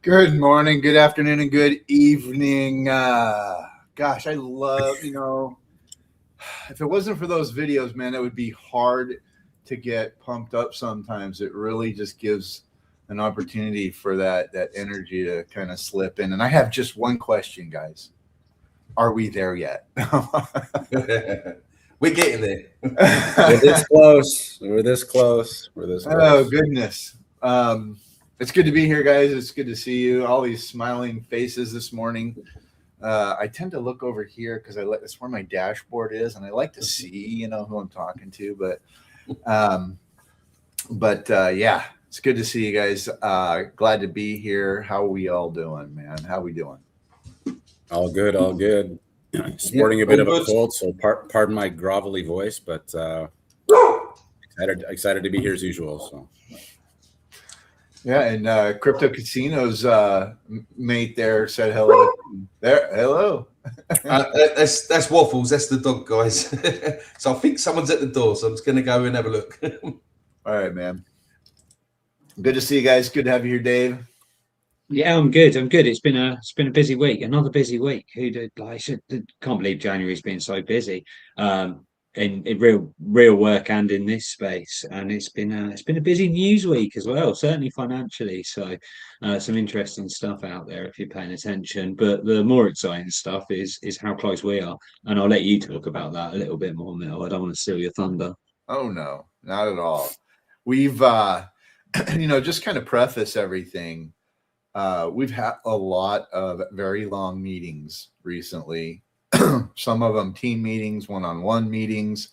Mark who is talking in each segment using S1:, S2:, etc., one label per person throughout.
S1: Good morning, good afternoon, and good evening. Gosh, I love, if it wasn't for those videos, man, it would be hard to get pumped up sometimes. It really just gives an opportunity for that energy to kind of slip in. And I have just one question, guys. Are we there yet?
S2: We're getting there.
S3: We're this close. We're this close. We're this close.
S1: Oh, goodness. It's good to be here, guys. It's good to see you. All these smiling faces this morning. I tend to look over here because that's where my dashboard is, and I like to see, who I'm talking to. But yeah, it's good to see you guys. Glad to be here. How are we all doing, man? How we doing?
S3: All good, all good. Sporting a bit of a cold, so pardon my grovelly voice, but excited to be here as usual. So.
S1: Yeah, and Crypto Casino's mate there said hello. There, hello.
S2: That's Waffles. That's the dog, guys. So I think someone's at the door, so I'm just going to go and have a look.
S1: All right, man. Good to see you guys. Good to have you here, Dave.
S4: Yeah, I'm good. It's been a busy week. Another busy week. Can't believe January's been so busy. In real work and in this space, and it's been a busy news week as well, certainly financially. So some interesting stuff out there if you're paying attention. But the more exciting stuff is how close we are, and I'll let you talk about that a little bit more, Mel. I don't want to steal your thunder.
S1: Oh no, not at all. We've just kind of preface everything. We've had a lot of very long meetings recently. Some of them team meetings, one-on-one meetings,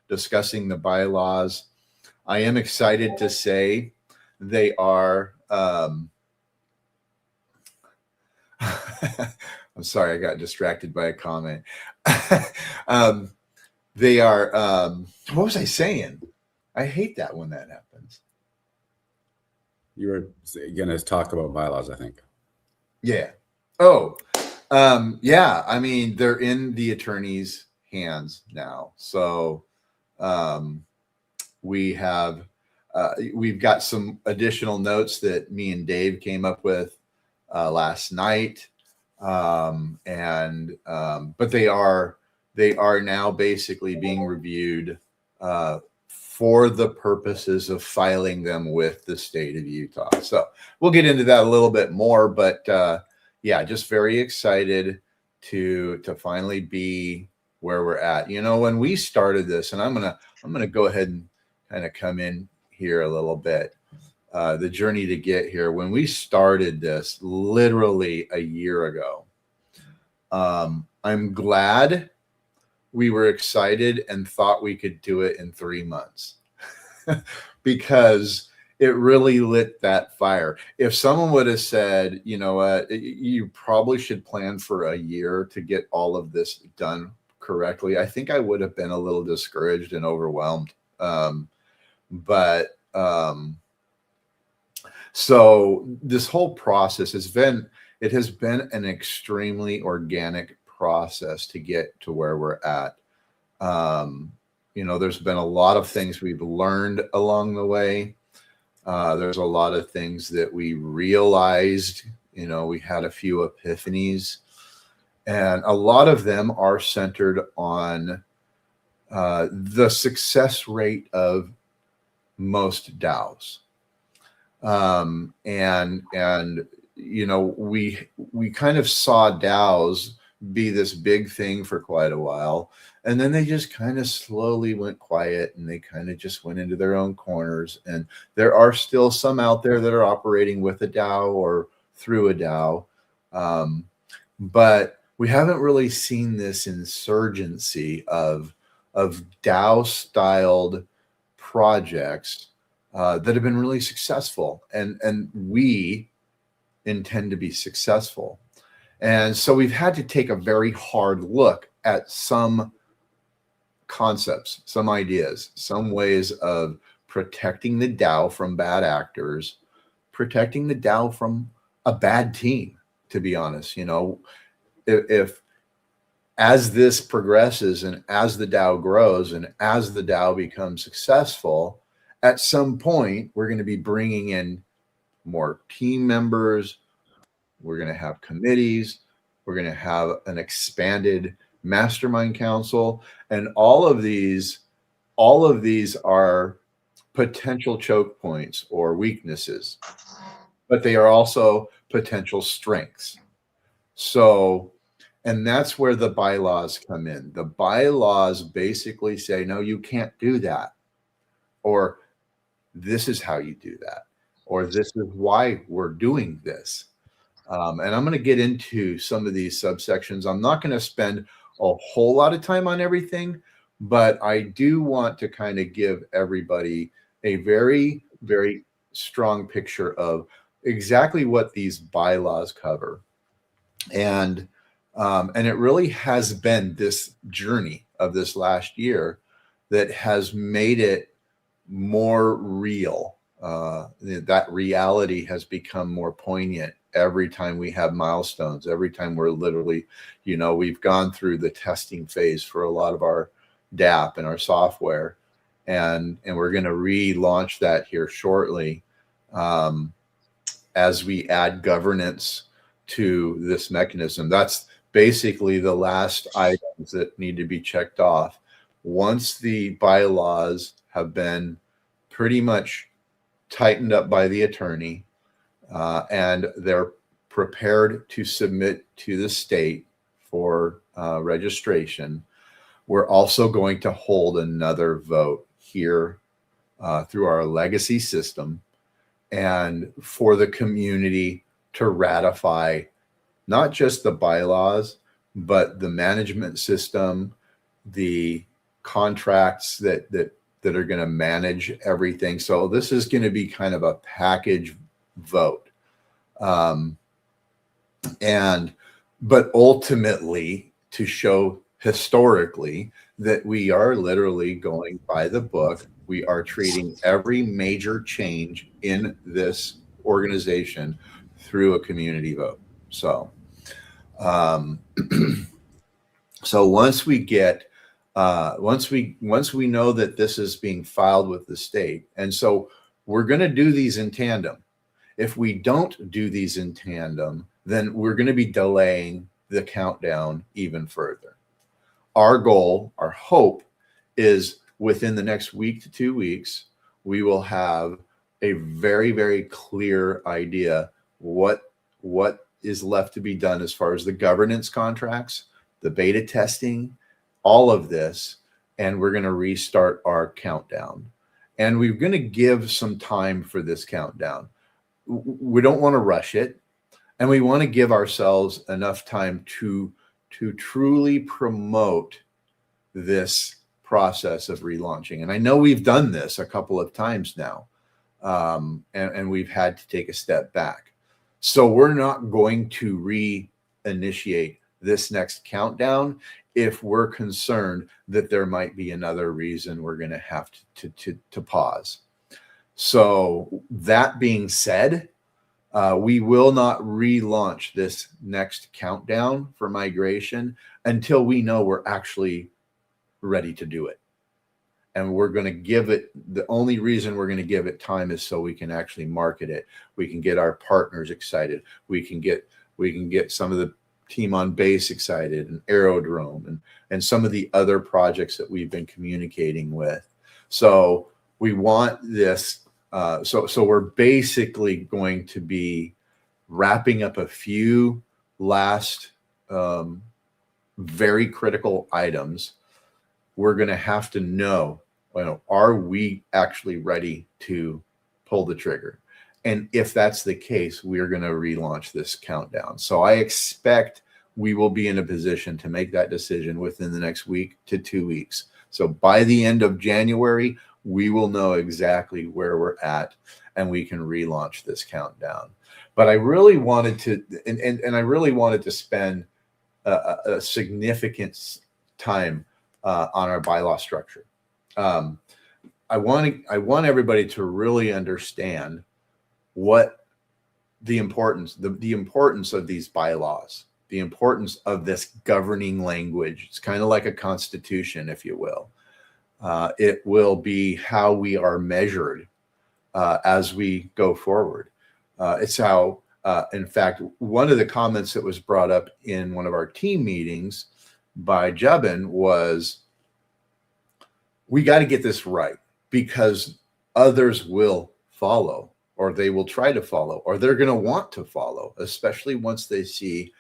S1: discussing the bylaws. I am excited to say they are. I'm sorry, I got distracted by a comment. They are. What was I saying? I hate that when that happens.
S3: You were going to talk about bylaws, I think.
S1: Yeah. Oh. Yeah, I mean, they're in the attorney's hands now. So we've got some additional notes that me and Dave came up with last night. But they are now basically being reviewed for the purposes of filing them with the state of Utah. So we'll get into that a little bit more, but yeah, just very excited to finally be where we're at. When we started this, and I'm gonna go ahead and kind of come in here a little bit. The journey to get here. When we started this, literally a year ago, I'm glad we were excited and thought we could do it in 3 months because it really lit that fire. If someone would have said, you know what, you probably should plan for a year to get all of this done correctly, I think I would have been a little discouraged and overwhelmed. So this whole process has been an extremely organic process to get to where we're at. There's been a lot of things we've learned along the way. There's a lot of things that we realized, we had a few epiphanies, and a lot of them are centered on the success rate of most DAOs. We kind of saw DAOs be this big thing for quite a while. And then they just kind of slowly went quiet, and they kind of just went into their own corners. And there are still some out there that are operating with a DAO or through a DAO. But we haven't really seen this insurgency of DAO-styled projects that have been really successful. And we intend to be successful. And so we've had to take a very hard look at some concepts, some ideas, some ways of protecting the DAO from bad actors, protecting the DAO from a bad team, to be honest. If as this progresses and as the DAO grows and as the DAO becomes successful, at some point, we're going to be bringing in more team members, We're going to have committees. We're going to have an expanded mastermind council, and all of these are potential choke points or weaknesses, but they are also potential strengths. So, and that's where the bylaws come in. The bylaws basically say, no, you can't do that, or this is how you do that, or this is why we're doing this. And I'm going to get into some of these subsections. I'm not going to spend a whole lot of time on everything, but I do want to kind of give everybody a very, very strong picture of exactly what these bylaws cover. And it really has been this journey of this last year that has made it more real. That reality has become more poignant every time we have milestones, every time we're literally, we've gone through the testing phase for a lot of our DApp and our software, and we're going to relaunch that here shortly, as we add governance to this mechanism. That's basically the last items that need to be checked off. Once the bylaws have been pretty much tightened up by the attorney, and they're prepared to submit to the state for registration, we're also going to hold another vote here through our legacy system, and for the community to ratify not just the bylaws, but the management system, the contracts that are going to manage everything. So this is going to be kind of a package vote. But ultimately, to show historically that we are literally going by the book, we are treating every major change in this organization through a community vote. So, so once we get, once we know that this is being filed with the state, and so we're going to do these in tandem. If we don't do these in tandem, then we're going to be delaying the countdown even further. Our goal, our hope, is within the next week to 2 weeks, we will have a very, very clear idea what is left to be done as far as the governance contracts, the beta testing, all of this, and we're going to restart our countdown. And we're going to give some time for this countdown. We don't want to rush it, and we want to give ourselves enough time to truly promote this process of relaunching. And I know we've done this a couple of times now, and we've had to take a step back. So we're not going to reinitiate this next countdown if we're concerned that there might be another reason we're going to have to pause. So that being said, we will not relaunch this next countdown for migration until we know we're actually ready to do it. And we're going to give it, the only reason we're going to give it time is so we can actually market it. We can get our partners excited. We can get some of the team on base excited, and Aerodrome, and some of the other projects that we've been communicating with. So we want this. So we're basically going to be wrapping up a few last very critical items. We're going to have to know, are we actually ready to pull the trigger? And if that's the case, we are going to relaunch this countdown. So I expect we will be in a position to make that decision within the next week to 2 weeks. So by the end of January, we will know exactly where we're at, and we can relaunch this countdown. But I really wanted to, and I really wanted to spend a significant time on our bylaw structure. I want everybody to really understand what the importance of these bylaws, the importance of this governing language. It's kind of like a constitution, if you will. It will be how we are measured as we go forward. It's how In fact, one of the comments that was brought up in one of our team meetings by Jebin was, we got to get this right because others will follow, or they will try to follow, or they're going to want to follow, especially once they see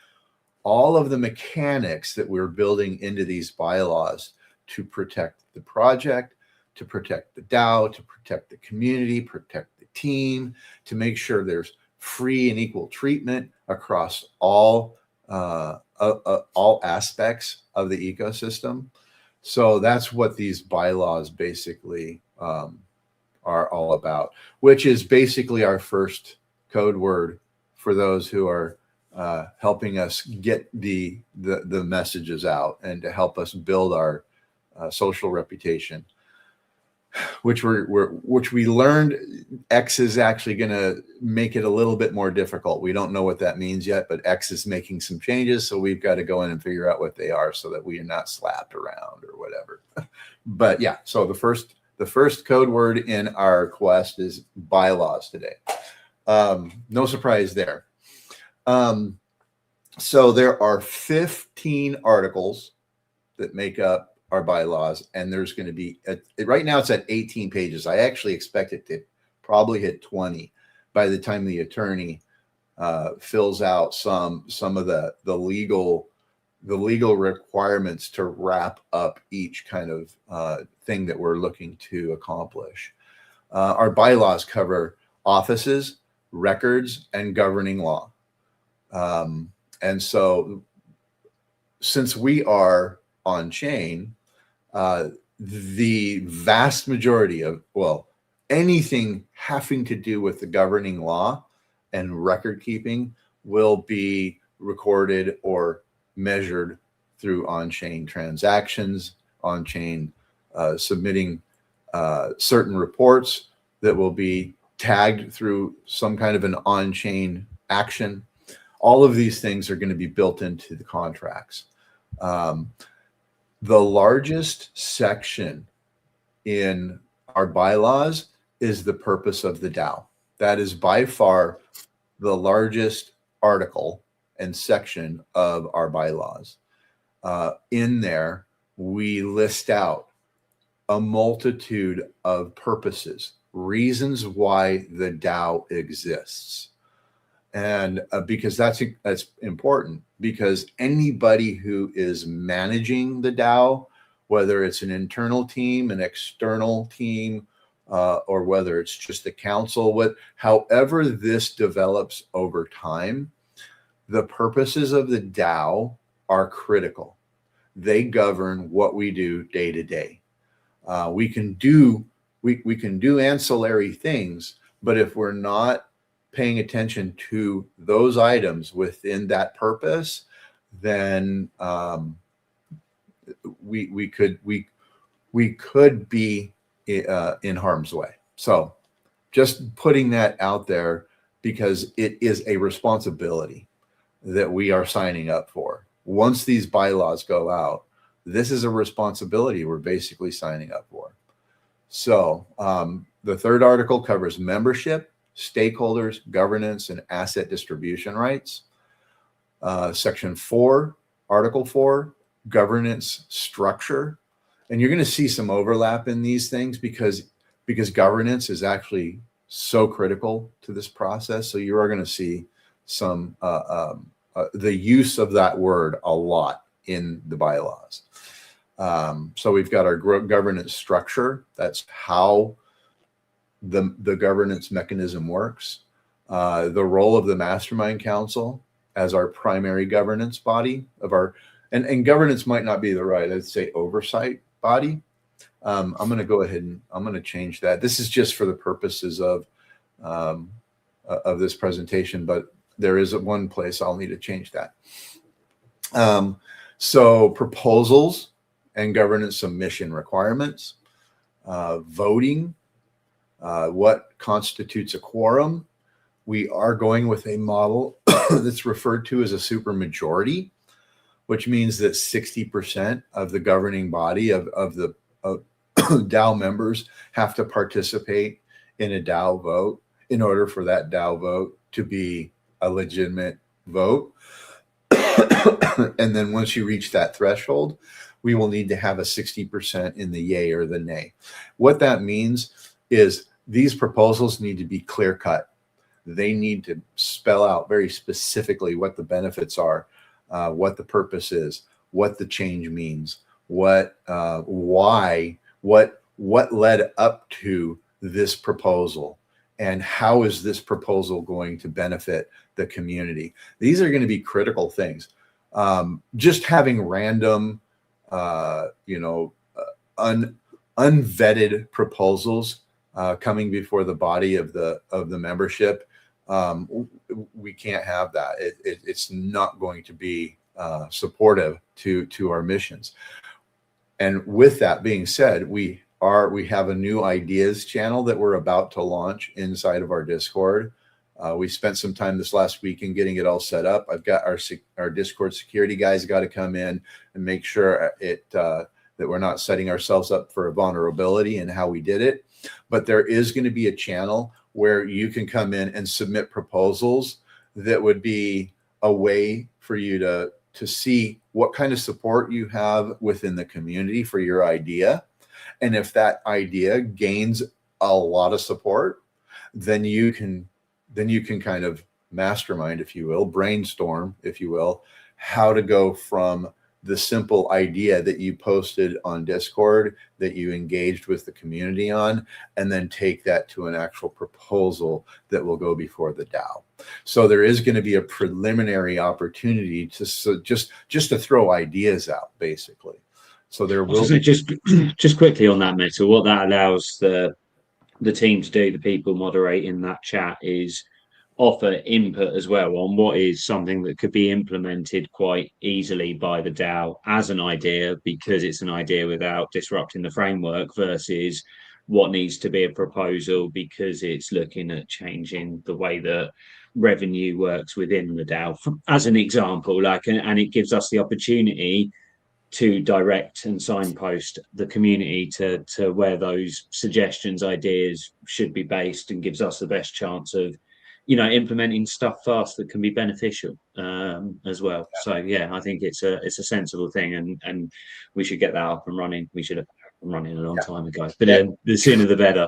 S1: all of the mechanics that we're building into these bylaws to protect the project, to protect the DAO, to protect the community, protect the team, to make sure there's free and equal treatment across all aspects of the ecosystem. So that's what these bylaws basically are all about, which is basically our first code word for those who are helping us get the messages out and to help us build our social reputation, which we learned X is actually going to make it a little bit more difficult. We don't know what that means yet, but X is making some changes, so we've got to go in and figure out what they are so that we are not slapped around or whatever. But yeah, so the first code word in our quest is bylaws today. No surprise there. So there are 15 articles that make up our bylaws, and there's going to be right now it's at 18 pages. I actually expect it to probably hit 20 by the time the attorney fills out some of the legal requirements to wrap up each kind of thing that we're looking to accomplish. Our bylaws cover offices, records, and governing law. And so since we are on chain, the vast majority of, anything having to do with the governing law and record keeping will be recorded or measured through on-chain transactions, on-chain submitting certain reports that will be tagged through some kind of an on-chain action. All of these things are going to be built into the contracts. The largest section in our bylaws is the purpose of the DAO. That is by far the largest article and section of our bylaws. In there, we list out a multitude of purposes, reasons why the DAO exists. And because that's important, because anybody who is managing the DAO, whether it's an internal team, an external team, or whether it's just the council, however this develops over time, the purposes of the DAO are critical. They govern what we do day to day. We can do ancillary things, but if we're not paying attention to those items within that purpose, then we could be in harm's way. So just putting that out there, because it is a responsibility that we are signing up for. Once these bylaws go out, this is a responsibility we're basically signing up for. So the third article covers membership, stakeholders, governance, and asset distribution rights. Section 4, Article 4, governance structure. And you're going to see some overlap in these things because governance is actually so critical to this process. So you are going to see some the use of that word a lot in the bylaws. So we've got our governance structure. That's how the governance mechanism works. The role of the Mastermind Council as our primary governance body of our, and governance might not be the right, I'd say oversight body. I'm going to go ahead and I'm going to change that. This is just for the purposes of this presentation, but there is one place I'll need to change that. So proposals and governance submission requirements, voting, what constitutes a quorum. We are going with a model that's referred to as a supermajority, which means that 60% of the governing body of the DAO members have to participate in a DAO vote in order for that DAO vote to be a legitimate vote. And then once you reach that threshold, we will need to have a 60% in the yay or the nay. What that means is these proposals need to be clear cut. They need to spell out very specifically what the benefits are, what the purpose is, what the change means, why, what led up to this proposal, and how is this proposal going to benefit the community. These are going to be critical things. Just having random, unvetted proposals coming before the body of the membership, we can't have that. It's not going to be supportive to our missions. And with that being said, we have a new ideas channel that we're about to launch inside of our Discord. We spent some time this last week in getting it all set up. I've got our Discord security guys got to come in and make sure that we're not setting ourselves up for a vulnerability in how we did it. But there is going to be a channel where you can come in and submit proposals that would be a way for you to see what kind of support you have within the community for your idea. And if that idea gains a lot of support, then you can kind of mastermind, if you will, brainstorm, if you will, how to go from the simple idea that you posted on Discord, that you engaged with the community on, and then take that to an actual proposal that will go before the DAO. So there is going to be a preliminary opportunity to just to throw ideas out, basically. So there will be
S4: just quickly on that, Metal, what that allows the team to do, the people moderating that chat, is offer input as well on what is something that could be implemented quite easily by the DAO as an idea, because it's an idea without disrupting the framework, versus what needs to be a proposal because it's looking at changing the way that revenue works within the DAO, as an example. And it gives us the opportunity to direct and signpost the community to where those suggestions, ideas should be based, and gives us the best chance of implementing stuff fast that can be beneficial as well. So I think it's a sensible thing, and we should get that up and running. We should have been running a long time ago, but the sooner the better.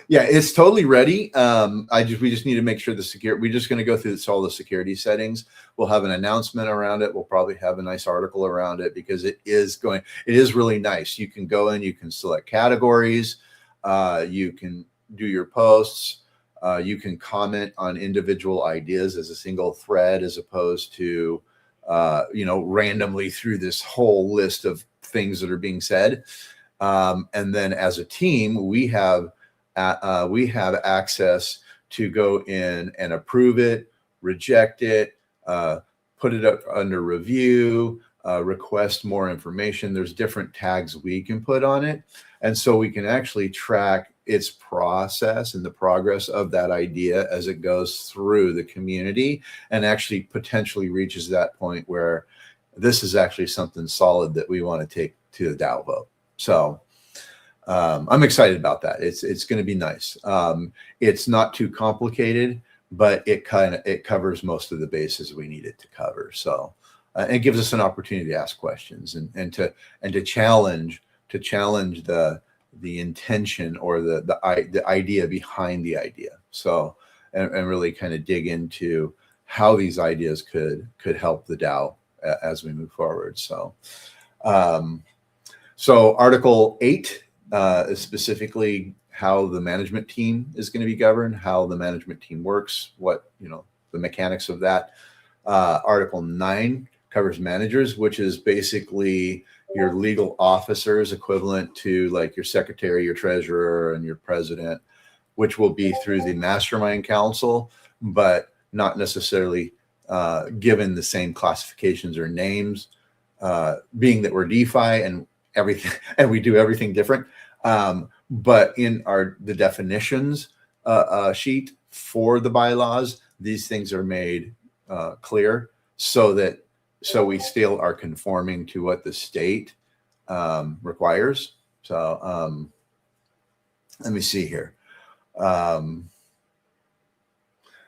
S1: Yeah, it's totally ready. We just need to make sure we're just going to go through all the security settings. We'll have an announcement around it. We'll probably have a nice article around it, because it is really nice. You can go in, you can select categories, you can do your posts. You can comment on individual ideas as a single thread, as opposed to, randomly through this whole list of things that are being said. And then as a team, we have access to go in and approve it, reject it, put it up under review, request more information. There's different tags we can put on it. And so we can actually track its process and the progress of that idea as it goes through the community, and actually potentially reaches that point where this is actually something solid that we want to take to the DAO vote. So I'm excited about that. It's going to be nice. It's not too complicated, but it covers most of the bases we need it to cover. So it gives us an opportunity to ask questions and to challenge the intention or the idea behind the idea. So and really kind of dig into how these ideas could help the DAO as we move forward. So so Article 8 is specifically how the management team is going to be governed, how the management team works, what the mechanics of that. Article 9 covers managers, which is basically your legal officers, equivalent to like your secretary, your treasurer, and your president, which will be through the mastermind council, but not necessarily given the same classifications or names, being that we're DeFi and everything, and we do everything different. But in the definitions sheet for the bylaws, these things are made clear so we still are conforming to what the state requires. So let me see here.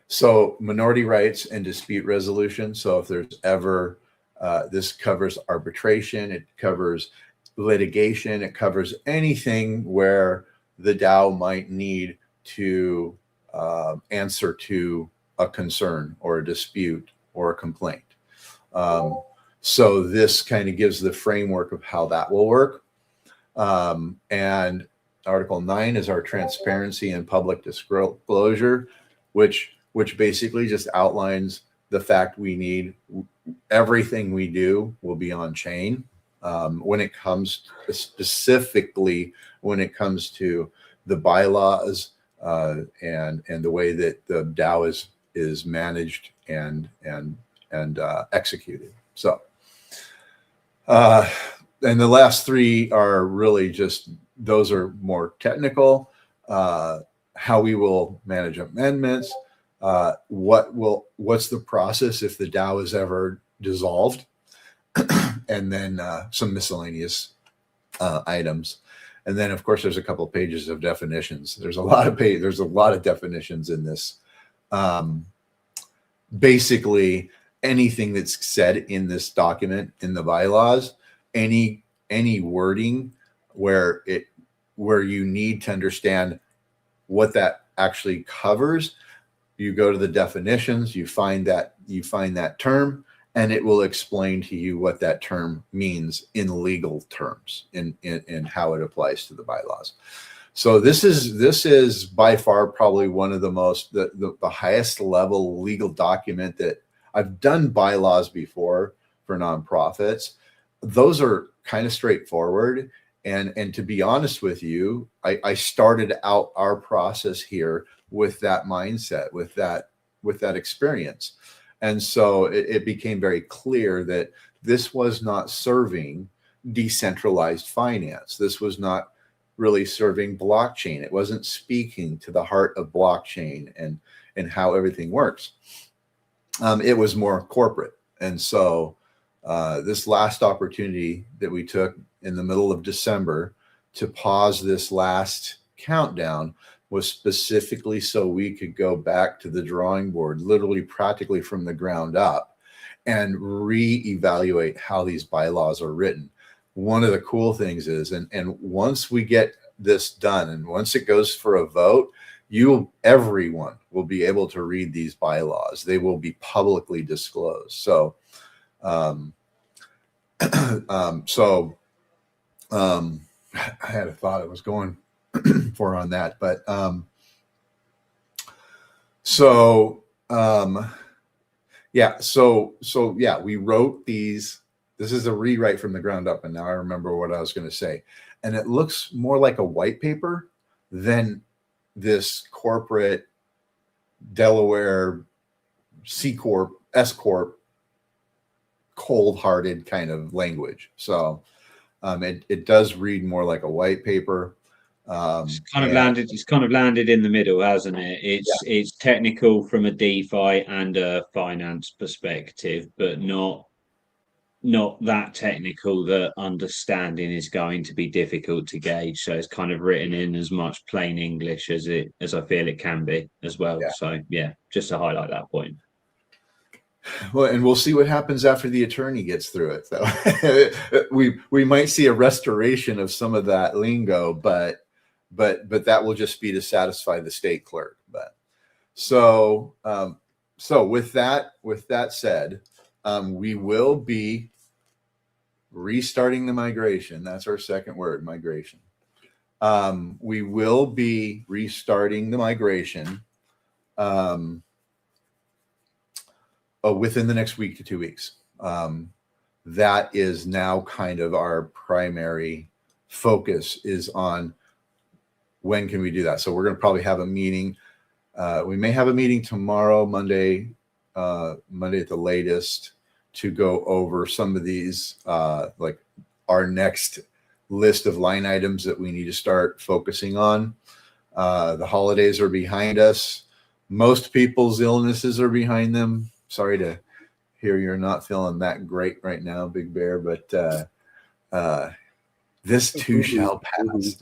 S1: So minority rights and dispute resolution. So if there's ever, this covers arbitration, it covers litigation, it covers anything where the DAO might need to answer to a concern or a dispute or a complaint. So this kind of gives the framework of how that will work. And Article 9 is our transparency and public disclosure, which basically just outlines the fact we need everything we do will be on chain. When it comes specifically, when it comes to the bylaws and the way that the DAO is managed and executed. So, and the last three are really just, those are more technical. How we will manage amendments. What's the process if the DAO is ever dissolved? And then some miscellaneous items. And then of course there's a couple of pages of definitions. There's a lot of definitions in this. Basically anything that's said in this document, in the bylaws, any wording where you need to understand what that actually covers, you go to the definitions, you find that term, and it will explain to you what that term means in legal terms, in how it applies to the bylaws. So this is by far probably one of the highest level legal document that I've done. Bylaws before for nonprofits. Those are kind of straightforward. And to be honest with you, I started out our process here with that mindset, with that experience. And so it became very clear that this was not serving decentralized finance. This was not really serving blockchain. It wasn't speaking to the heart of blockchain and how everything works. It was more corporate. And so this last opportunity that we took in the middle of December to pause this last countdown was specifically so we could go back to the drawing board, literally practically from the ground up, and reevaluate how these bylaws are written. One of the cool things is, and once we get this done, and once it goes for a vote, everyone will be able to read these bylaws. They will be publicly disclosed. So, I had a thought I was going for on that, but yeah, we wrote these. This is a rewrite from the ground up, and now I remember what I was going to say. And it looks more like a white paper than this corporate Delaware C Corp, S Corp, cold-hearted kind of language. So it does read more like a white paper.
S4: It's kind of landed in the middle, hasn't it? It's technical from a DeFi and a finance perspective, but not that technical that understanding is going to be difficult to gauge. So it's kind of written in as much plain English as I feel it can be as well. Yeah. So yeah, just to highlight that point.
S1: Well, and we'll see what happens after the attorney gets through it. So we might see a restoration of some of that lingo, but that will just be to satisfy the state clerk. But so with that said, we will be restarting the migration. That's our second word, migration. We will be restarting the migration within the next week to 2 weeks. That is now kind of our primary focus, is on when can we do that. So we're going to probably have a meeting. We may have a meeting tomorrow, Monday at the latest, to go over some of these, like our next list of line items that we need to start focusing on. The holidays are behind us. Most people's illnesses are behind them. Sorry to hear you're not feeling that great right now, Big Bear, but this too shall pass.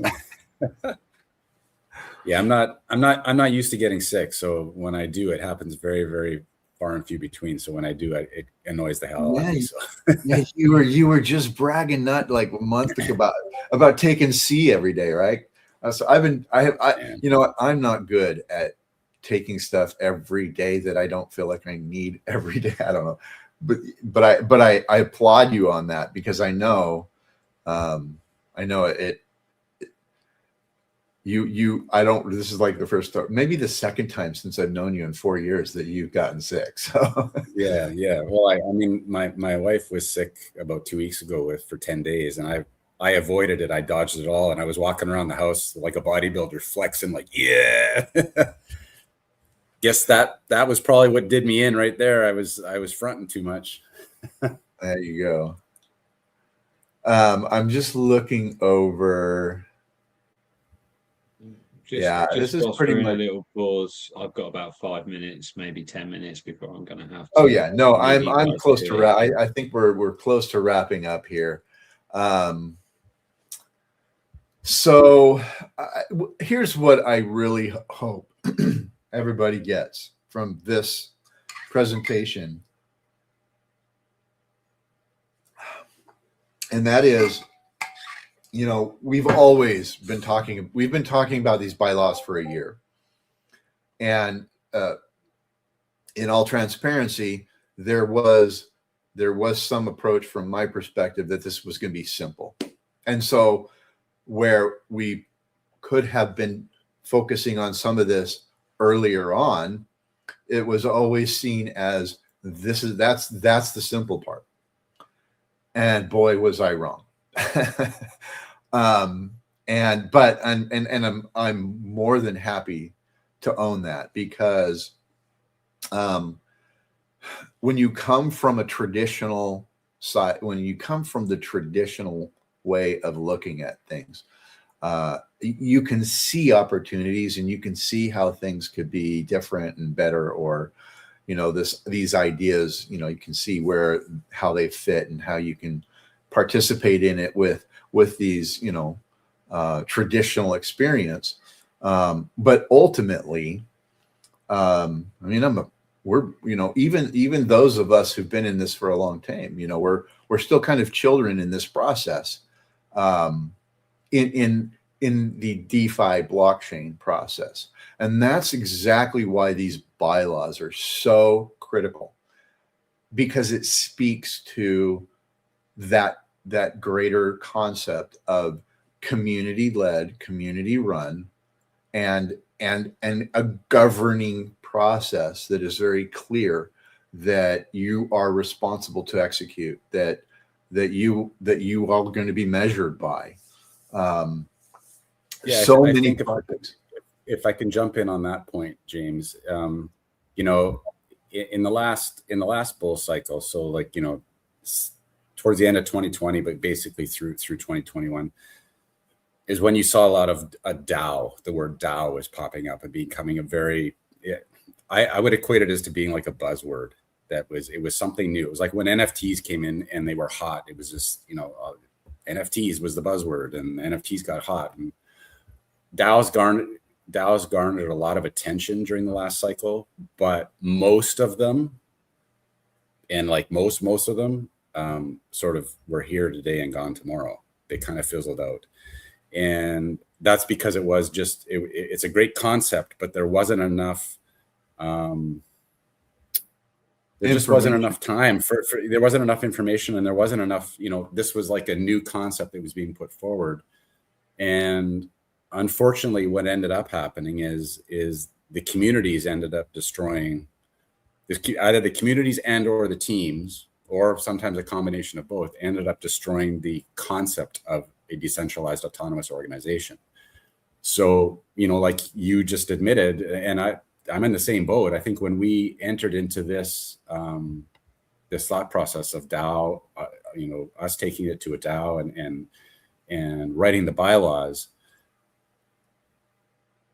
S3: Yeah, I'm not used to getting sick. So when I do, it happens very, very far and few between. So when I do, it annoys the hell out of me. So
S1: Yeah, you were just bragging not like a month ago about taking C every day, right? So you know what? I'm not good at taking stuff every day that I don't feel like I need every day. I don't know, but I applaud you on that, because I know it. I don't. This is like the first, maybe the second time since I've known you in 4 years that you've gotten sick. So
S3: yeah. Well, I mean, my wife was sick about 2 weeks ago for 10 days, and I avoided it. I dodged it all, and I was walking around the house like a bodybuilder, flexing like, yeah. Guess that was probably what did me in right there. I was fronting too much.
S1: There you go. I'm just looking over.
S4: This is pretty much a little pause. I've got about 5 minutes, maybe 10 minutes before I'm going to have to.
S1: Oh yeah, no, I'm close to I think we're close to wrapping up here. So here's what I really hope everybody gets from this presentation, and that is, you know, we've been talking about these bylaws for a year, and in all transparency, there was some approach from my perspective that this was going to be simple, and so where we could have been focusing on some of this earlier on, it was always seen as that's the simple part, and boy was I wrong. And I'm more than happy to own that, because when you come from a traditional side, when you come from the traditional way of looking at things, you can see opportunities, and you can see how things could be different and better, or, you know, these ideas, you know, you can see how they fit and how you can participate in it with these, you know, traditional experience. But ultimately, I mean, we're, you know, even those of us who've been in this for a long time, you know, we're still kind of children in this process, in the DeFi blockchain process. And that's exactly why these bylaws are so critical, because it speaks to that greater concept of community-led, community-run, and a governing process that is very clear, that you are responsible to execute, that you are going to be measured by. So many projects.
S3: If I can jump in on that point, James, you know, in the last bull cycle, so like, you know, towards the end of 2020, but basically through 2021, is when you saw a lot of a DAO. The word DAO was popping up and becoming a very, I would equate it as to being like a buzzword. It was something new. It was like when NFTs came in and they were hot. It was just, you know, NFTs was the buzzword, and NFTs got hot, and DAOs garnered a lot of attention during the last cycle, but most of them, and like most of them, sort of were here today and gone tomorrow. They kind of fizzled out. And that's because it was just, it's a great concept, but there wasn't enough, there just wasn't enough time there wasn't enough information, and there wasn't enough, you know, this was like a new concept that was being put forward. And unfortunately, what ended up happening is the communities ended up destroying either the communities and or the teams, or sometimes a combination of both, ended up destroying the concept of a decentralized autonomous organization. So, you know, like you just admitted, and I'm in the same boat. I think when we entered into this this thought process of DAO, you know, us taking it to a DAO and writing the bylaws,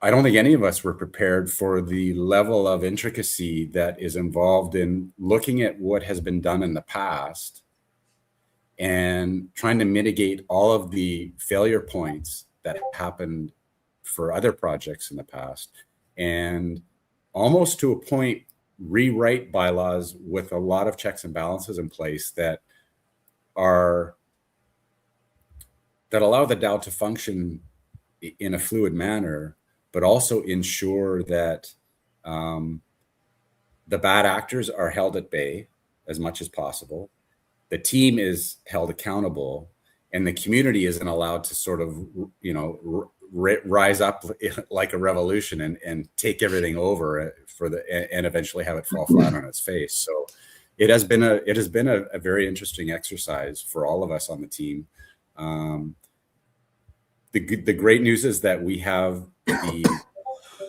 S3: I don't think any of us were prepared for the level of intricacy that is involved in looking at what has been done in the past and trying to mitigate all of the failure points that happened for other projects in the past, and almost to a point rewrite bylaws with a lot of checks and balances in place that allow the DAO to function in a fluid manner, but also ensure that the bad actors are held at bay as much as possible. The team is held accountable, and the community isn't allowed to sort of, rise up like a revolution and take everything over and eventually have it fall flat on its face. So it has been a very interesting exercise for all of us on the team. The great news is that we have the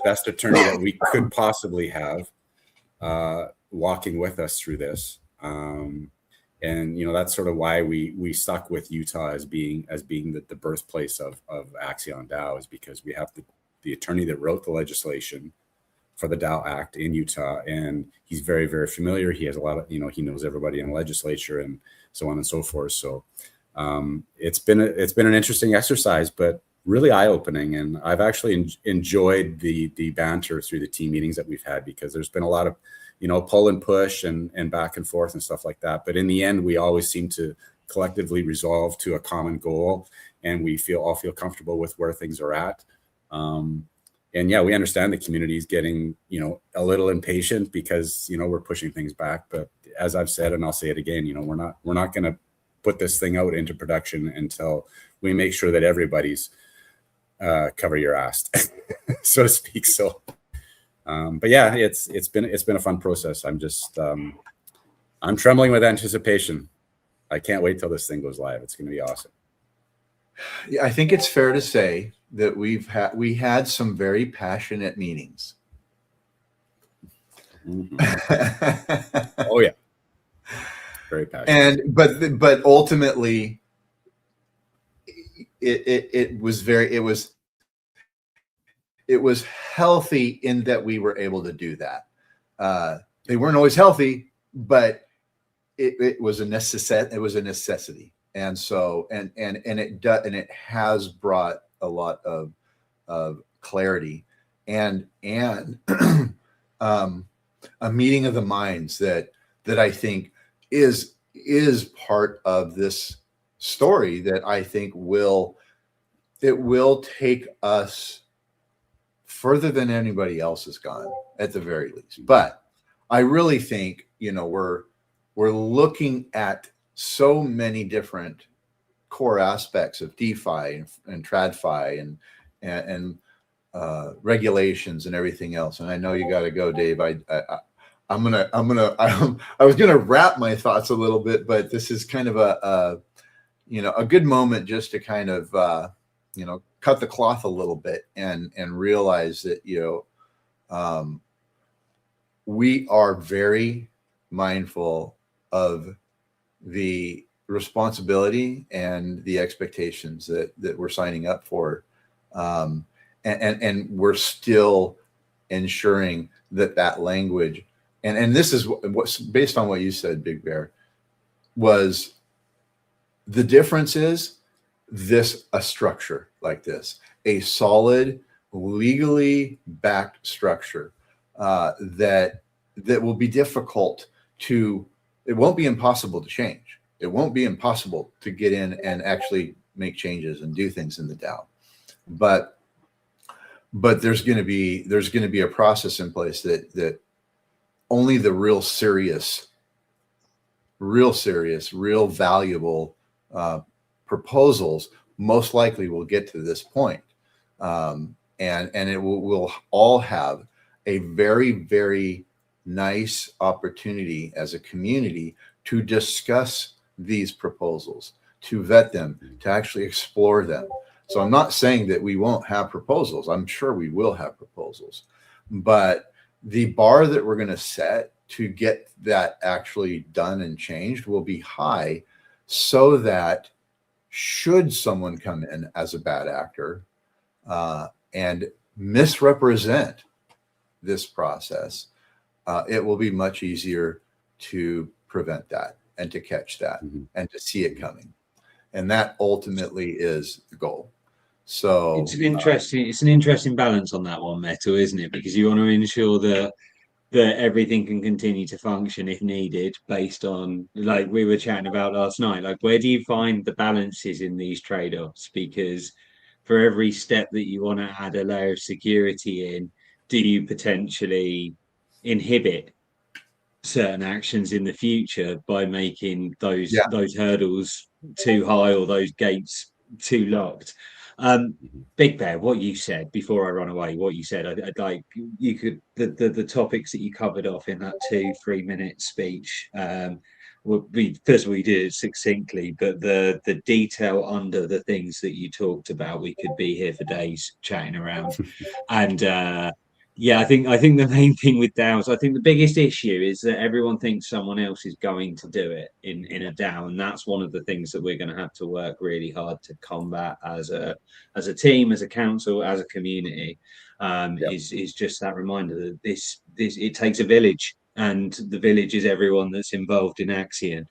S3: best attorney that we could possibly have walking with us through this. And that's sort of why we stuck with Utah as being the birthplace of Axion DAO, is because we have the attorney that wrote the legislation for the DAO Act in Utah, and he's very, very familiar. He has a lot of, he knows everybody in the legislature and so on and so forth. So it's been an interesting exercise, but really eye-opening. And I've actually enjoyed the banter through the team meetings that we've had, because there's been a lot of pull and push and back and forth and stuff like that. But in the end, we always seem to collectively resolve to a common goal, and we all feel comfortable with where things are at. And yeah, we understand the community is getting, a little impatient because, we're pushing things back. But as I've said, and I'll say it again, we're not going to put this thing out into production until we make sure that everybody's cover your ass, so to speak. So. But yeah, it's been a fun process. I'm trembling with anticipation. I can't wait till this thing goes live. It's going to be awesome.
S1: Yeah, I think it's fair to say that we had some very passionate meetings.
S3: Mm-hmm. Oh yeah, very passionate.
S1: But ultimately, it was healthy in that we were able to do that. They weren't always healthy, but it was a necessity. And so, and it has brought a lot of clarity and a meeting of the minds that I think is part of this story that I think will take us further than anybody else has gone, at the very least. But I really think, we're looking at so many different core aspects of DeFi and TradFi and regulations and everything else. And I know you got to go, Dave. I was gonna wrap my thoughts a little bit, but this is kind of a good moment just to kind of cut the cloth a little bit and realize that we are very mindful of the responsibility and the expectations that we're signing up for, and we're still ensuring that language and this is what's based on what you said, Big Bear, was the difference is a structure like this, a solid, legally backed structure that will be difficult to, it won't be impossible to change. It won't be impossible to get in and actually make changes and do things in the DAO. But there's going to be a process in place that only the real serious, real valuable proposals most likely will get to this point. And we'll all have a very, very nice opportunity as a community to discuss these proposals, to vet them, to actually explore them. So I'm not saying that we won't have proposals. I'm sure we will have proposals, but the bar that we're going to set to get that actually done and changed will be high, so that should someone come in as a bad actor and misrepresent this process, it will be much easier to prevent that and to catch that and to see it coming. And that ultimately is the goal. So
S4: It's an interesting, balance on that one, Metal, isn't it? Because you want to ensure that everything can continue to function if needed, based on, like we were chatting about last night, like where do you find the balances in these trade-offs? Because for every step that you want to add a layer of security in, do you potentially inhibit certain actions in the future by making
S1: yeah,
S4: those hurdles too high or those gates too locked? Big Bear, what you said before I run away, what you said, I'd like you could the topics that you covered off in that 2-3 minute speech. Would be, first of all, you did it succinctly, but the detail under the things that you talked about, we could be here for days chatting around. And yeah, I think the main thing with DAOs, I think the biggest issue is that everyone thinks someone else is going to do it in a DAO, and that's one of the things that we're going to have to work really hard to combat as a team, as a council, as a community. Is just that reminder that this it takes a village, and the village is everyone that's involved in Axion.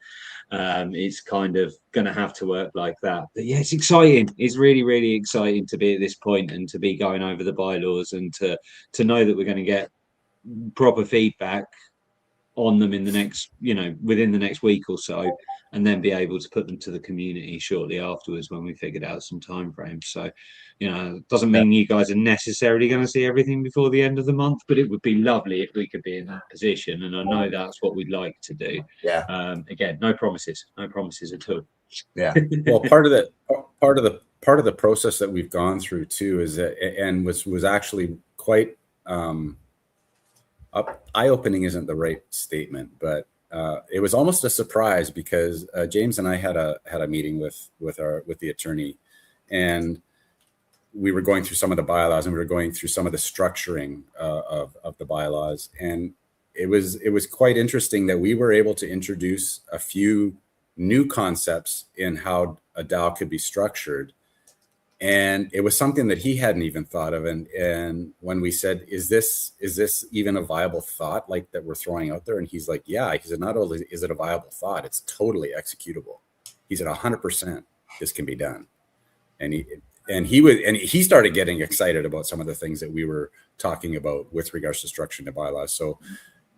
S4: It's kind of going to have to work like that. But yeah, it's exciting. It's really, really exciting to be at this point and to be going over the bylaws and to know that we're going to get proper feedback on them in the next, within the next week or so, and then be able to put them to the community shortly afterwards when we figured out some time frames. So, it doesn't mean you guys are necessarily going to see everything before the end of the month, but it would be lovely if we could be in that position. And I know that's what we'd like to do.
S1: yeah,
S4: Again, no promises at all.
S1: yeah,
S3: Well, part of the process that we've gone through too is that, and was actually quite eye-opening isn't the right statement, but it was almost a surprise because James and I had a meeting with the attorney, and we were going through some of the bylaws, and we were going through some of the structuring of the bylaws, and it was quite interesting that we were able to introduce a few new concepts in how a DAO could be structured. And it was something that he hadn't even thought of. And when we said, is this even a viable thought, like, that we're throwing out there? And he's like, yeah. He said, not only is it a viable thought, it's totally executable. He said, 100% this can be done. And he started getting excited about some of the things that we were talking about with regards to structuring the bylaws. So,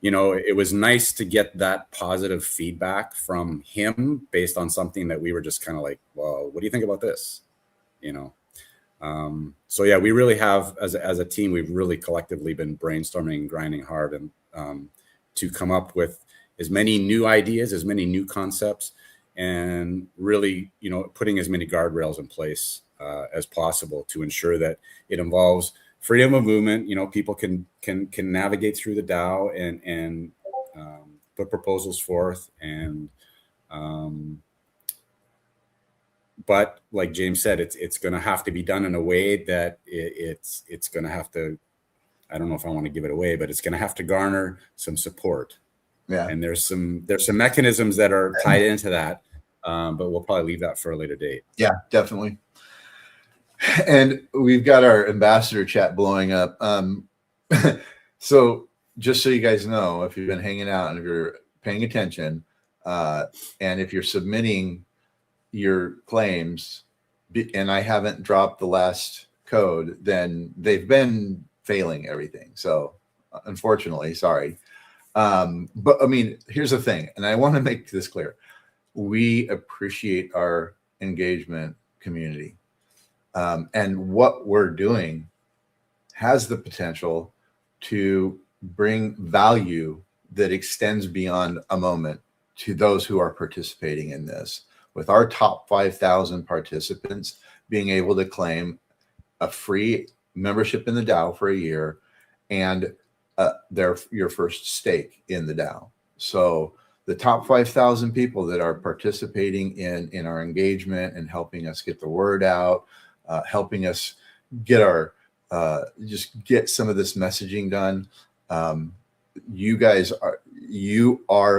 S3: it was nice to get that positive feedback from him based on something that we were just kind of like, well, what do you think about this? So yeah, we really have, as a team, we've really collectively been brainstorming and grinding hard and to come up with as many new ideas, as many new concepts, and really, putting as many guardrails in place as possible to ensure that it involves freedom of movement. People can navigate through the DAO and put proposals forth, and but like James said, it's going to have to be done in a way that it's going to have to, I don't know if I want to give it away, but it's going to have to garner some support.
S1: yeah.
S3: And there's some mechanisms that are tied into that, but we'll probably leave that for a later date.
S1: Yeah, definitely. And we've got our ambassador chat blowing up. So just so you guys know, if you've been hanging out and if you're paying attention, and if you're submitting your claims and I haven't dropped the last code, then they've been failing everything. So unfortunately, sorry. But I mean, here's the thing, and I want to make this clear. We appreciate our engagement community. And what we're doing has the potential to bring value that extends beyond a moment to those who are participating in this. With our top 5,000 participants being able to claim a free membership in the DAO for a year and your first stake in the DAO. So the top 5,000 people that are participating in our engagement and helping us get the word out, helping us get just get some of this messaging done. You guys are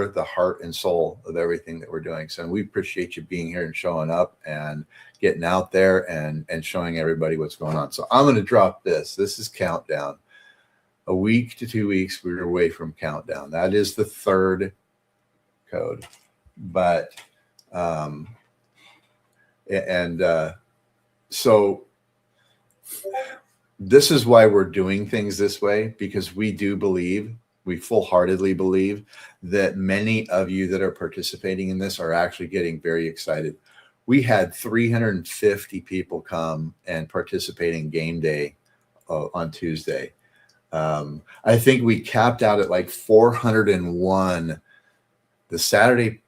S1: the heart and soul of everything that we're doing. So we appreciate you being here and showing up and getting out there and showing everybody what's going on. So I'm going to drop this. This is countdown. A week to 2 weeks, we're away from countdown. That is the third code. But so this is why we're doing things this way, because we do believe, we full-heartedly believe that many of you that are participating in this are actually getting very excited. We had 350 people come and participate in game day on Tuesday. I think we capped out at like 401 the Saturday,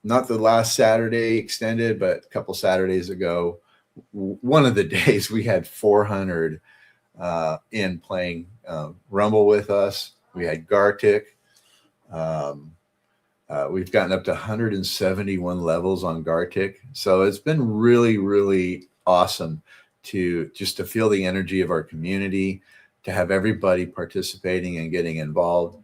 S1: not the last Saturday extended, but a couple Saturdays ago. One of the days we had 400 in playing Rumble with us. We had Gartic. We've gotten up to 171 levels on Gartic. So it's been really, really awesome to feel the energy of our community, to have everybody participating and getting involved.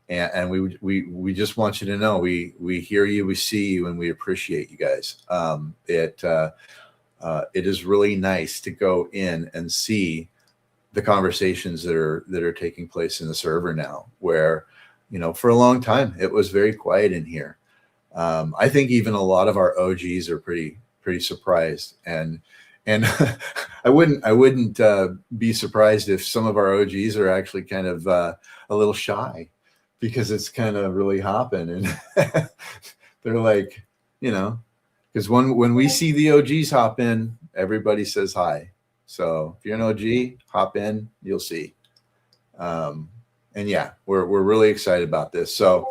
S1: And we just want you to know, we hear you, we see you, and we appreciate you guys. It is really nice to go in and see the conversations that are taking place in the server now, where, you know, for a long time it was very quiet in here. I think even a lot of our OGs are pretty surprised, and I wouldn't be surprised if some of our OGs are actually kind of a little shy, because it's kind of really hopping, and they're like, you know, because when we see the OGs hop in, everybody says hi. So if you're an OG, hop in, you'll see. And yeah, we're really excited about this. So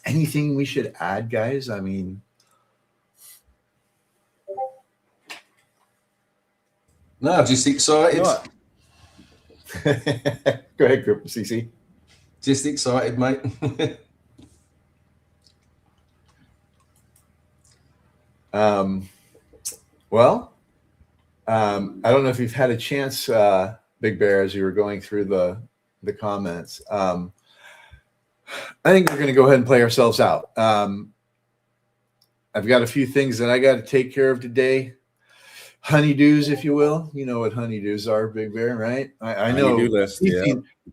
S1: anything we should add, guys? I mean,
S2: no, just excited.
S1: Go ahead, CC.
S2: Just excited, mate.
S1: Well, I don't know if you've had a chance, Big Bear, as you were going through the comments. I think we're going to go ahead and play ourselves out. I've got a few things that I got to take care of today. Honeydews, if you will. You know what honeydews are, Big Bear, right? I know.
S3: Honeydew list,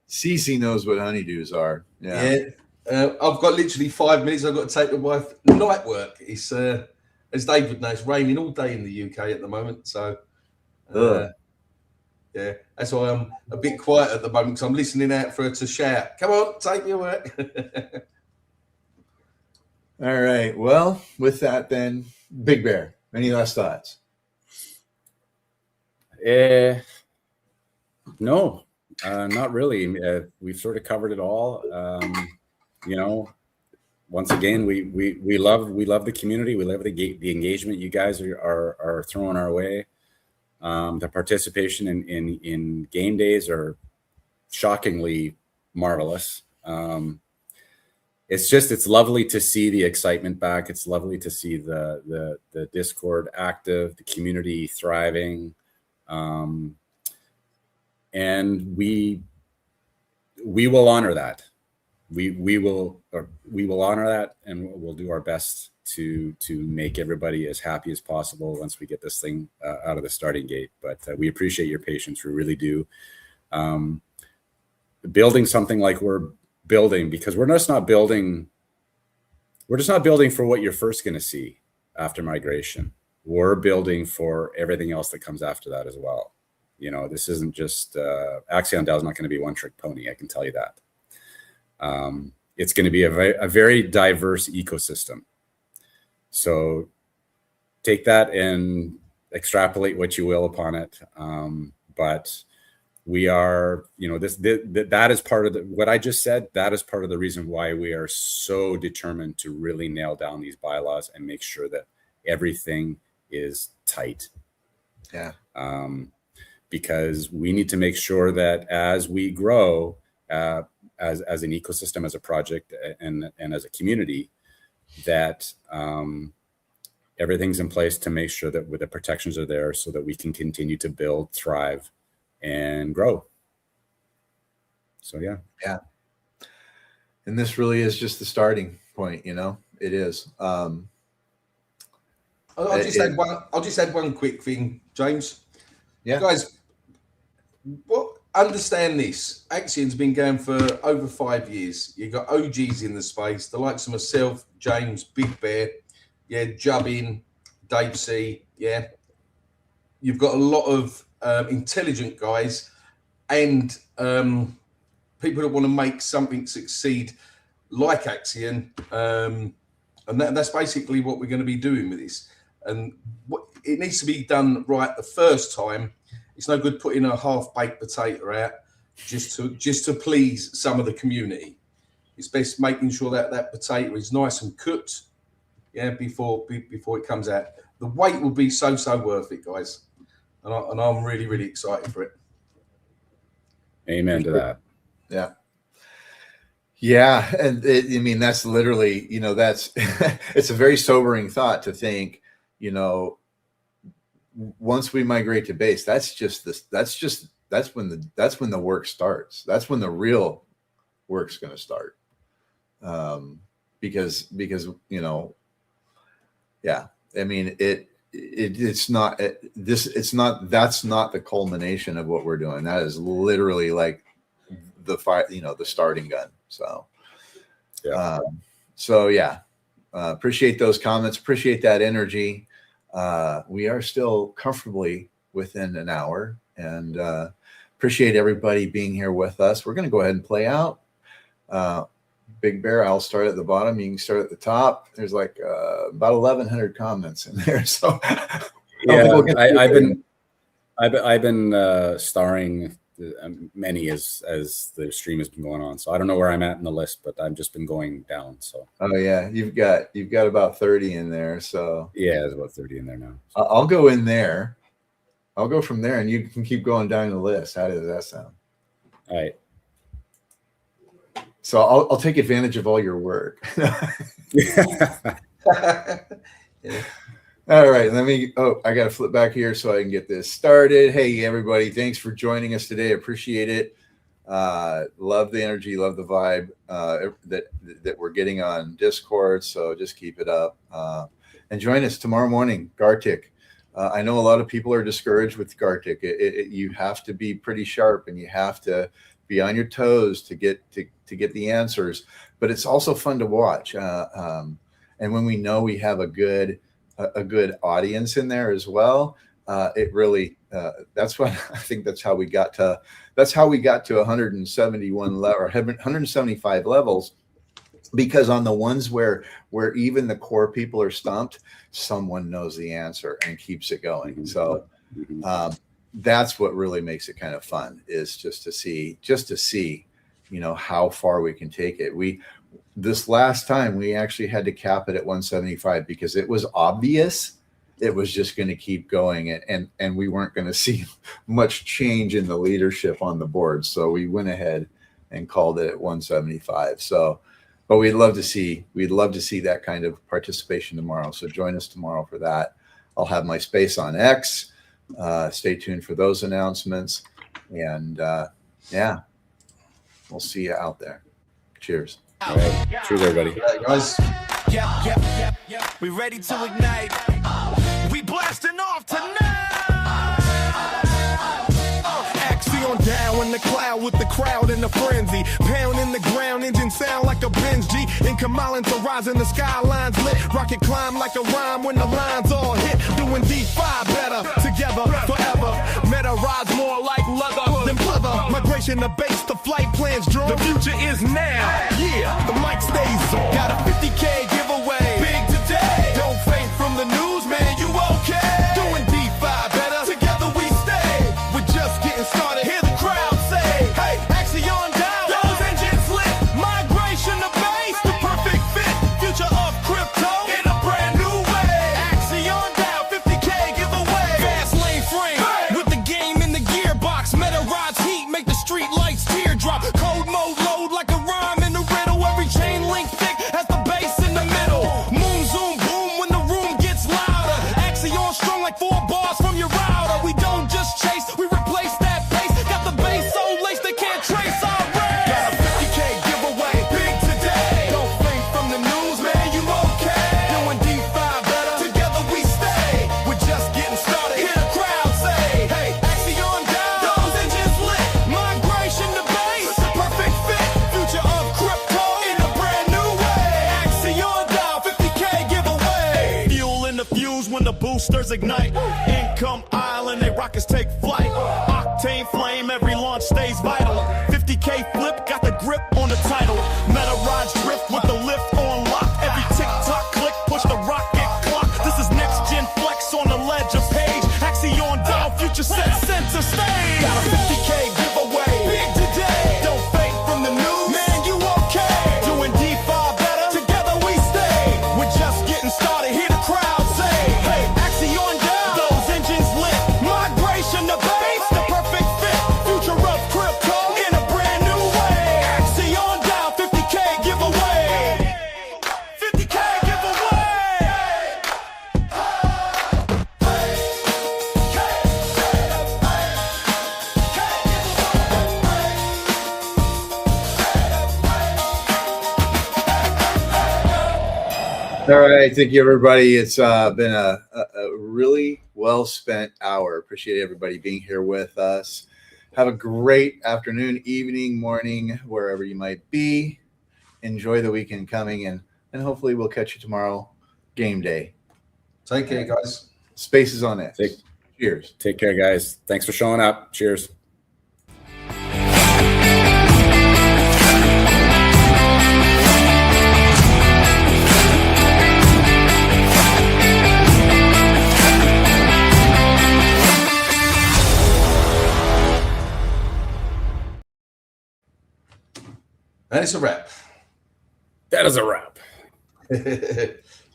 S1: CC knows what honeydews are.
S2: Yeah. I've got literally 5 minutes. I've got to take the wife night work. It's as David knows, raining all day in the UK at the moment. So yeah, that's why I'm a bit quiet at the moment, because I'm listening out for her to shout, "Come on, take your work."
S1: All right. Well, with that then, Big Bear, any last thoughts?
S3: No, not really. We've sort of covered it all. You know, once again, we love the community. We love the engagement you guys are throwing our way. The participation in game days are shockingly marvelous. It's lovely to see the excitement back. It's lovely to see the Discord active, the community thriving. And we will honor that. We will honor that, and we'll do our best to make everybody as happy as possible once we get this thing out of the starting gate. But we appreciate your patience. We really do. Building something like we're building, because we're just not building for what you're first going to see after migration. We're building for everything else that comes after that as well. You know, this isn't just Axion DAO is not going to be one trick pony. I can tell you that. It's going to be a very diverse ecosystem. So take that and extrapolate what you will upon it. But we are, you know, that is part of what I just said. That is part of the reason why we are so determined to really nail down these bylaws and make sure that everything is tight.
S1: Yeah.
S3: Because we need to make sure that as we grow, as an ecosystem, as a project, and as a community, that everything's in place to make sure that the protections are there so that we can continue to build, thrive, and grow. So yeah.
S1: And this really is just the starting point, you know. It is.
S2: I'll just add one quick thing, James.
S1: Yeah,
S2: guys, understand this. Axion's been going for over 5 years. You've got OGs in the space, the likes of myself, James, Big Bear, Jubbin, Dave C, you've got a lot of intelligent guys and people that want to make something succeed, like Axion, and that's basically what we're going to be doing with this. And it needs to be done right the first time. It's no good putting a half-baked potato out just to please some of the community. It's best making sure that that potato is nice and cooked, before it comes out. The wait will be so worth it, guys, and I'm really excited for it.
S3: Amen to that.
S1: Yeah, and I mean that's literally, that's it's a very sobering thought to think, once we migrate to base, that's when the work starts. That's when the real work's going to start. Because I mean that's not the culmination of what we're doing. That is literally like the starting gun. Appreciate those comments, appreciate that energy. We are still comfortably within an hour, and appreciate everybody being here with us. We're going to go ahead and play out. Big Bear, I'll start at the bottom. You can start at the top. There's like about 1,100 comments in there. So
S3: I've been starring many as the stream has been going on. So I don't know where I'm at in the list, but I've just been going down. So
S1: you've got about 30 in there. So
S3: there's about 30 in there now. So.
S1: I'll go in there. I'll go from there, and you can keep going down the list. How does that sound?
S3: All right.
S1: So I'll take advantage of all your work. All right, I got to flip back here so I can get this started. Hey, everybody, thanks for joining us today. Appreciate it. Love the energy, love the vibe that we're getting on Discord. So just keep it up. And join us tomorrow morning, Gartic. I know a lot of people are discouraged with Gartic. You have to be pretty sharp, and you have to be on your toes to get the answers. But it's also fun to watch. And when we know we have a good audience in there as well, it really that's what I think. That's how we got to 171 or 175 levels, because on the ones where even the core people are stumped, someone knows the answer and keeps it going. So that's what really makes it kind of fun, is just to see how far we can take it. This last time we actually had to cap it at 175 because it was obvious it was just going to keep going, and we weren't going to see much change in the leadership on the board. So we went ahead and called it at 175. So, but we'd love to see that kind of participation tomorrow. So join us tomorrow for that. I'll have my space on X. Stay tuned for those announcements, and we'll see you out there. Cheers.
S3: All right. Cheers, everybody.
S2: Hey, guys.
S5: We ready to ignite. We blasting off tonight. Axion DAO in the cloud with the crowd in the frenzy. Pound in the ground, engine sound like a Benz G. Incomalin to rise in the skylines lit. Rocket climb like a rhyme when the lines all hit. Doing D5 better, together forever. Meta rides more like leather than pleather. Migration to base, the flight plans drawn. The future is now. Yeah, the mic stays on. Got a 50K giveaway. Big today. Don't faint from the news, man. You okay? Doing D5 better. Together we stay. We're just getting started. Hear the crowd say, hey, Axion DAO. Those engines lit. Migration to base. The perfect fit. Future of crypto in a brand new way. Axion DAO, 50K giveaway. Fast lane frame. Hey. With the game in the gearbox. Meta rides heat. Make the street lights teardrop. Code mode load like a rhyme in the riddle. Every chain link thick has the bass in the middle. Moon zoom boom when the room gets louder. Axion strong like 4 bars from your router. We don't just chase, we replace that pace. Got the bass so laced they can't trace our race. Got a 50K giveaway, big today. Don't faint from the news, man, you okay? Doing D5 better, together we stay. We're just getting started, hear the crowd say, hey, Axion DAO, those engines lit. Migration to base, perfect fit. Future of crypto in a brand new way. Axion DAO, 50K giveaway. Fuel in the fuse when the boosters ignite. Income island rockets take flight. Octane flame, every launch stays vital. 50K flip, got the grip on the title. Meta rides drift with the lift on lock. Every tick-tock click, push the rocket clock. This is next gen flex on the ledger page. Axion DAO, future set center stage. Got a 50K giveaway, big today. Don't fake from the news, man, you okay. Doing DeFi better, together we stay. We're just getting started, hear the crowd say, hey, Axion DAO, those engines lit. Migration to base, the perfect fit. Future of crypto in a brand new way. Axion DAO, 50K giveaway. 50K giveaway.
S1: All right, thank you, everybody. It's been a really well spent hour. Appreciate everybody being here with us. Have a great afternoon, evening, morning, wherever you might be. Enjoy the weekend coming, and hopefully we'll catch you tomorrow. Game day.
S2: Take care, guys.
S1: Spaces on X. Cheers.
S3: Take care, guys. Thanks for showing up. Cheers.
S2: And it's a wrap.
S3: That is a wrap.